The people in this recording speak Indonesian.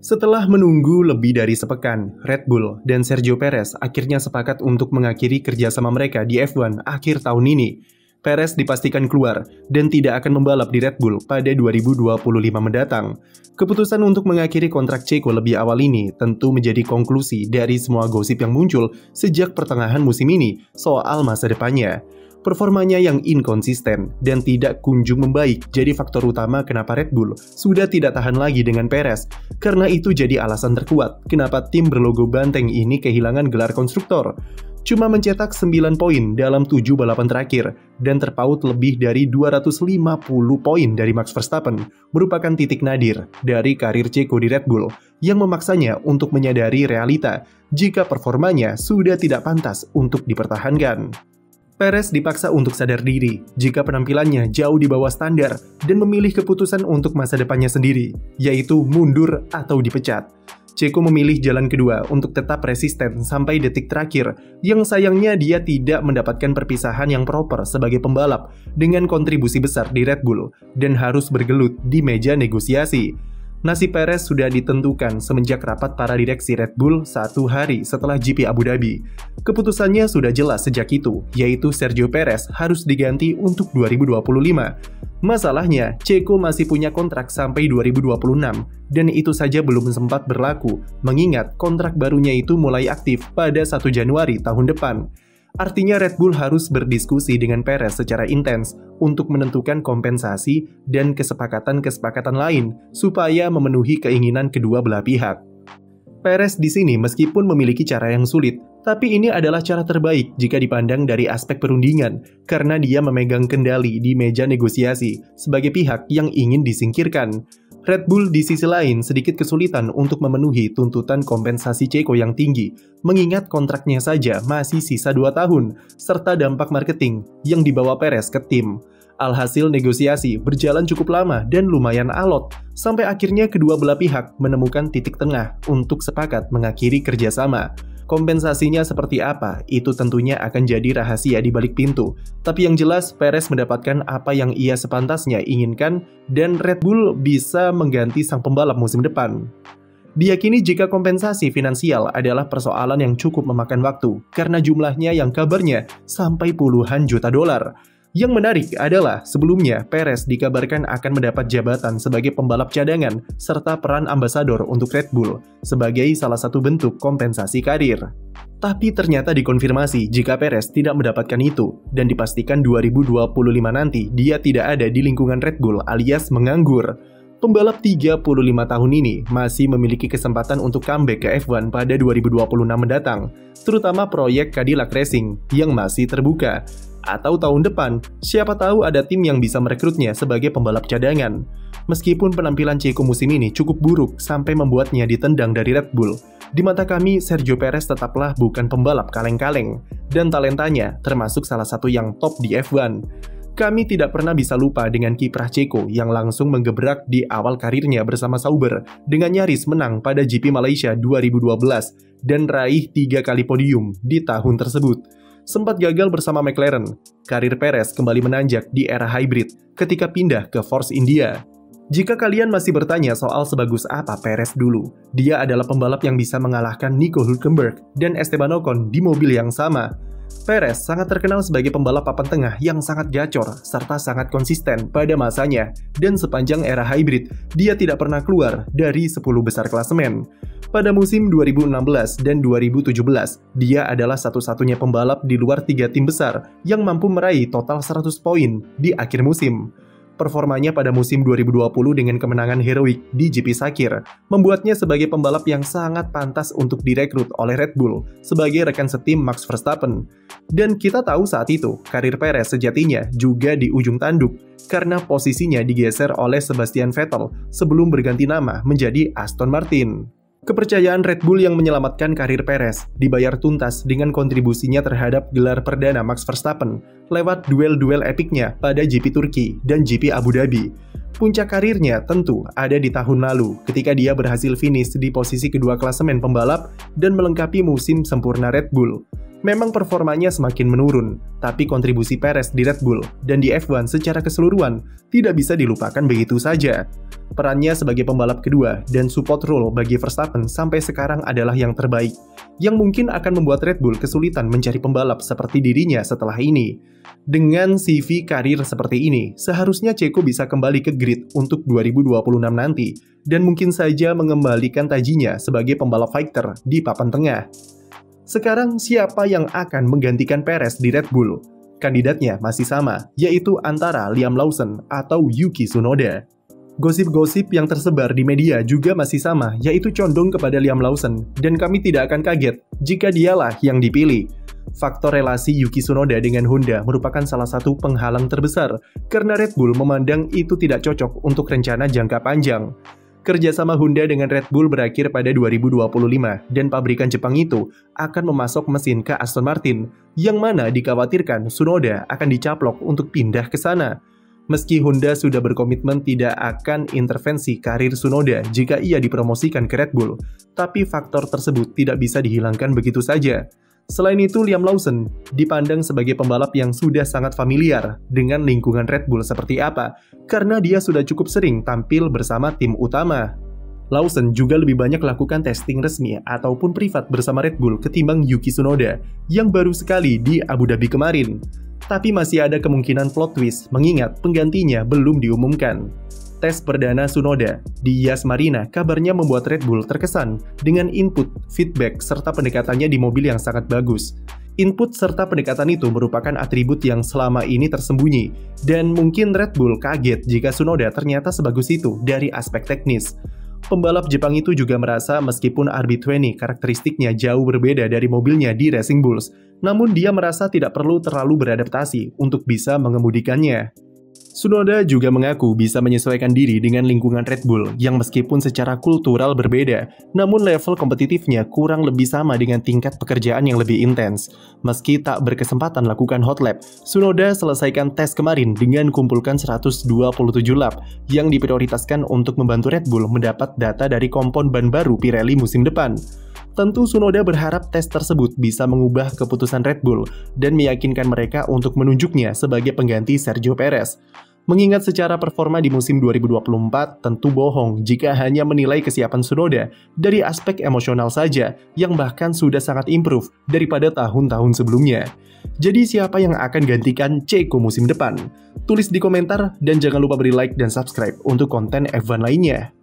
Setelah menunggu lebih dari sepekan, Red Bull dan Sergio Perez akhirnya sepakat untuk mengakhiri kerjasama mereka di F1 akhir tahun ini. Perez dipastikan keluar dan tidak akan membalap di Red Bull pada 2025 mendatang. Keputusan untuk mengakhiri kontrak Checo lebih awal ini tentu menjadi konklusi dari semua gosip yang muncul sejak pertengahan musim ini soal masa depannya. Performanya yang inkonsisten dan tidak kunjung membaik jadi faktor utama kenapa Red Bull sudah tidak tahan lagi dengan Perez. Karena itu jadi alasan terkuat kenapa tim berlogo banteng ini kehilangan gelar konstruktor. Cuma mencetak 9 poin dalam 7 balapan terakhir dan terpaut lebih dari 250 poin dari Max Verstappen merupakan titik nadir dari karir Checo di Red Bull yang memaksanya untuk menyadari realita jika performanya sudah tidak pantas untuk dipertahankan. Perez dipaksa untuk sadar diri jika penampilannya jauh di bawah standar dan memilih keputusan untuk masa depannya sendiri, yaitu mundur atau dipecat. Checo memilih jalan kedua untuk tetap resisten sampai detik terakhir, yang sayangnya dia tidak mendapatkan perpisahan yang proper sebagai pembalap dengan kontribusi besar di Red Bull dan harus bergelut di meja negosiasi. Nasib Perez sudah ditentukan semenjak rapat para direksi Red Bull 1 hari setelah GP Abu Dhabi. Keputusannya sudah jelas sejak itu, yaitu Sergio Perez harus diganti untuk 2025. Masalahnya, Checo masih punya kontrak sampai 2026, dan itu saja belum sempat berlaku, mengingat kontrak barunya itu mulai aktif pada 1 Januari tahun depan. Artinya Red Bull harus berdiskusi dengan Perez secara intens untuk menentukan kompensasi dan kesepakatan-kesepakatan lain supaya memenuhi keinginan kedua belah pihak. Perez di sini meskipun memiliki cara yang sulit, tapi ini adalah cara terbaik jika dipandang dari aspek perundingan karena dia memegang kendali di meja negosiasi sebagai pihak yang ingin disingkirkan. Red Bull di sisi lain sedikit kesulitan untuk memenuhi tuntutan kompensasi Checo yang tinggi, mengingat kontraknya saja masih sisa 2 tahun, serta dampak marketing yang dibawa Perez ke tim. Alhasil negosiasi berjalan cukup lama dan lumayan alot, sampai akhirnya kedua belah pihak menemukan titik tengah untuk sepakat mengakhiri kerjasama. Kompensasinya seperti apa, itu tentunya akan jadi rahasia di balik pintu. Tapi yang jelas, Perez mendapatkan apa yang ia sepantasnya inginkan dan Red Bull bisa mengganti sang pembalap musim depan. Diyakini jika kompensasi finansial adalah persoalan yang cukup memakan waktu, karena jumlahnya yang kabarnya sampai puluhan juta dolar. Yang menarik adalah sebelumnya Perez dikabarkan akan mendapat jabatan sebagai pembalap cadangan serta peran ambasador untuk Red Bull sebagai salah satu bentuk kompensasi karir. Tapi ternyata dikonfirmasi jika Perez tidak mendapatkan itu dan dipastikan 2025 nanti dia tidak ada di lingkungan Red Bull alias menganggur. Pembalap 35 tahun ini masih memiliki kesempatan untuk comeback ke F1 pada 2026 mendatang, terutama proyek Cadillac Racing yang masih terbuka. Atau tahun depan, siapa tahu ada tim yang bisa merekrutnya sebagai pembalap cadangan. Meskipun penampilan Checo musim ini cukup buruk sampai membuatnya ditendang dari Red Bull, di mata kami Sergio Perez tetaplah bukan pembalap kaleng-kaleng, dan talentanya termasuk salah satu yang top di F1. Kami tidak pernah bisa lupa dengan kiprah Checo yang langsung menggebrak di awal karirnya bersama Sauber dengan nyaris menang pada GP Malaysia 2012 dan raih 3 kali podium di tahun tersebut. Sempat gagal bersama McLaren, karir Perez kembali menanjak di era hybrid ketika pindah ke Force India. Jika kalian masih bertanya soal sebagus apa Perez dulu, dia adalah pembalap yang bisa mengalahkan Nico Hülkenberg dan Esteban Ocon di mobil yang sama. Perez sangat terkenal sebagai pembalap papan tengah yang sangat gacor serta sangat konsisten pada masanya, dan sepanjang era hybrid, dia tidak pernah keluar dari 10 besar klasemen. Pada musim 2016 dan 2017, dia adalah satu-satunya pembalap di luar 3 tim besar yang mampu meraih total 100 poin di akhir musim. Performanya pada musim 2020 dengan kemenangan heroik di GP Sakir membuatnya sebagai pembalap yang sangat pantas untuk direkrut oleh Red Bull sebagai rekan setim Max Verstappen. Dan kita tahu saat itu, karir Perez sejatinya juga di ujung tanduk karena posisinya digeser oleh Sebastian Vettel sebelum berganti nama menjadi Aston Martin. Kepercayaan Red Bull yang menyelamatkan karir Perez dibayar tuntas dengan kontribusinya terhadap gelar perdana Max Verstappen lewat duel-duel epiknya pada GP Turki dan GP Abu Dhabi. Puncak karirnya tentu ada di tahun lalu ketika dia berhasil finish di posisi kedua klasemen pembalap dan melengkapi musim sempurna Red Bull. Memang performanya semakin menurun, tapi kontribusi Perez di Red Bull dan di F1 secara keseluruhan tidak bisa dilupakan begitu saja. Perannya sebagai pembalap kedua dan support role bagi Verstappen sampai sekarang adalah yang terbaik, yang mungkin akan membuat Red Bull kesulitan mencari pembalap seperti dirinya setelah ini. Dengan CV karir seperti ini, seharusnya Checo bisa kembali ke grid untuk 2026 nanti, dan mungkin saja mengembalikan tajinya sebagai pembalap fighter di papan tengah. Sekarang siapa yang akan menggantikan Perez di Red Bull? Kandidatnya masih sama, yaitu antara Liam Lawson atau Yuki Tsunoda. Gosip-gosip yang tersebar di media juga masih sama, yaitu condong kepada Liam Lawson, dan kami tidak akan kaget jika dialah yang dipilih. Faktor relasi Yuki Tsunoda dengan Honda merupakan salah satu penghalang terbesar, karena Red Bull memandang itu tidak cocok untuk rencana jangka panjang. Kerjasama Honda dengan Red Bull berakhir pada 2025 dan pabrikan Jepang itu akan memasok mesin ke Aston Martin, yang mana dikhawatirkan Tsunoda akan dicaplok untuk pindah ke sana. Meski Honda sudah berkomitmen tidak akan intervensi karir Tsunoda jika ia dipromosikan ke Red Bull, tapi faktor tersebut tidak bisa dihilangkan begitu saja. Selain itu, Liam Lawson dipandang sebagai pembalap yang sudah sangat familiar dengan lingkungan Red Bull seperti apa, karena dia sudah cukup sering tampil bersama tim utama. Lawson juga lebih banyak lakukan testing resmi ataupun privat bersama Red Bull ketimbang Yuki Tsunoda yang baru sekali di Abu Dhabi kemarin. Tapi masih ada kemungkinan plot twist mengingat penggantinya belum diumumkan. Tes perdana Tsunoda di Yas Marina kabarnya membuat Red Bull terkesan dengan input, feedback, serta pendekatannya di mobil yang sangat bagus. Input serta pendekatan itu merupakan atribut yang selama ini tersembunyi, dan mungkin Red Bull kaget jika Tsunoda ternyata sebagus itu dari aspek teknis. Pembalap Jepang itu juga merasa meskipun RB20 karakteristiknya jauh berbeda dari mobilnya di Racing Bulls, namun dia merasa tidak perlu terlalu beradaptasi untuk bisa mengemudikannya. Tsunoda juga mengaku bisa menyesuaikan diri dengan lingkungan Red Bull yang meskipun secara kultural berbeda, namun level kompetitifnya kurang lebih sama dengan tingkat pekerjaan yang lebih intens. Meski tak berkesempatan lakukan hot lap, Tsunoda selesaikan tes kemarin dengan kumpulkan 127 lap yang diprioritaskan untuk membantu Red Bull mendapat data dari kompon ban baru Pirelli musim depan. Tentu Tsunoda berharap tes tersebut bisa mengubah keputusan Red Bull dan meyakinkan mereka untuk menunjuknya sebagai pengganti Sergio Perez. Mengingat secara performa di musim 2024, tentu bohong jika hanya menilai kesiapan Tsunoda dari aspek emosional saja yang bahkan sudah sangat improve daripada tahun-tahun sebelumnya. Jadi siapa yang akan gantikan Checo musim depan? Tulis di komentar dan jangan lupa beri like dan subscribe untuk konten F1 lainnya.